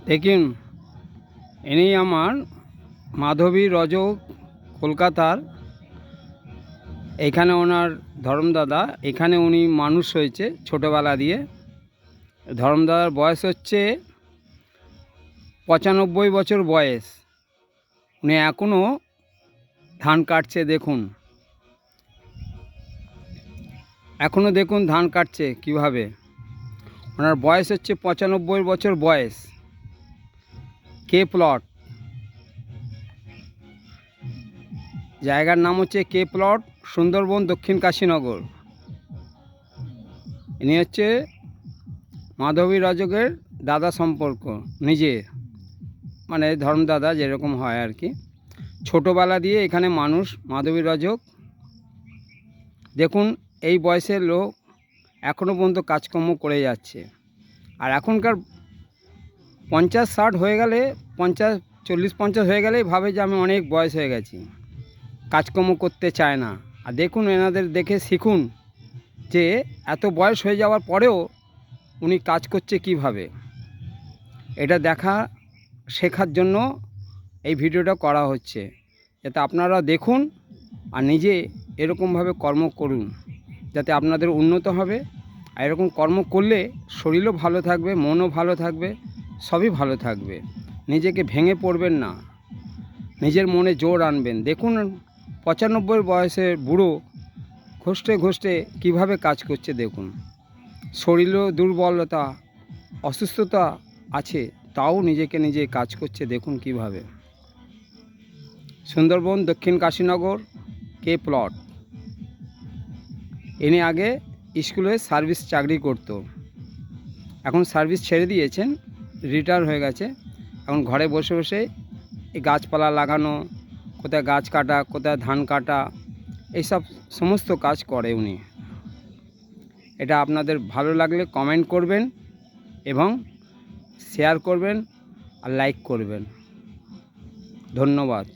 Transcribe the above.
দেখুন, ইনি আমার মাধবী রজক, কলকাতার। এখানে ওনার ধর্মদাদা, এখানে উনি মানুষ হয়েছে ছোটোবেলা দিয়ে। ধর্মদাদার বয়স হচ্ছে 95 বছর বয়স। উনি এখনও ধান কাটছে। দেখুন, এখনও দেখুন ধান কাটছে কিভাবে। ওনার বয়স হচ্ছে 95 বছর বয়স। কে প্লট, জায়গার নাম হচ্ছে কে প্লট, সুন্দরবন, দক্ষিণ কাশীনগর। ইনি হচ্ছে মাধবী রজকের দাদা সম্পর্ক, নিজে মানে ধর্মদাদা যেরকম হয় আর কি। ছোটোবেলা দিয়ে এখানে মানুষ মাধবী রজক। দেখুন, এই বয়সের লোক এখনও পর্যন্ত কাজকর্ম করে যাচ্ছে। আর এখনকার 50-60 হয়ে গেলে, 40-50 হয়ে গেলেই ভাবে যে আমি অনেক বয়স হয়ে গেছি, কাজকর্ম করতে চায় না। আর দেখুন, এনাদের দেখে শিখুন যে এত বয়স হয়ে যাওয়ার পরেও উনি কাজ করছে কিভাবে। এটা শেখার জন্য এই ভিডিওটা করা হচ্ছে, যাতে আপনারা দেখুন আর নিজে এরকমভাবে কর্ম করুন, যাতে আপনাদের উন্নত হবে। আর এরকম কর্ম করলে শরীরও ভালো থাকবে, মনও ভালো থাকবে, সবই ভালো থাকবে। নিজেকে ভেঙে পড়বেন না, নিজের মনে জোর আনবেন। দেখুন, 95 বয়সের বুড়ো ঘষ্টে ঘষ্টে কীভাবে কাজ করছে। দেখুন, শরীরও দুর্বলতা, অসুস্থতা আছে, তাও নিজেকে নিজে কাজ করছে। দেখুন কিভাবে। সুন্দরবন, দক্ষিণ কাশীনগর, কে প্লট। ইনি আগে স্কুলে সার্ভিস চাকরি করতো, এখন সার্ভিস ছেড়ে দিয়েছেন, রিটায়ার হয়ে গেছে। এখন ঘরে বসে বসে এই গাছপালা লাগানো, কোথায় গাছ কাটা, কোথায় ধান কাটা, এইসব সমস্ত কাজ করে উনি। এটা আপনাদের ভালো লাগলে কমেন্ট করবেন এবং শেয়ার করবেন আর লাইক করবেন। ধন্যবাদ।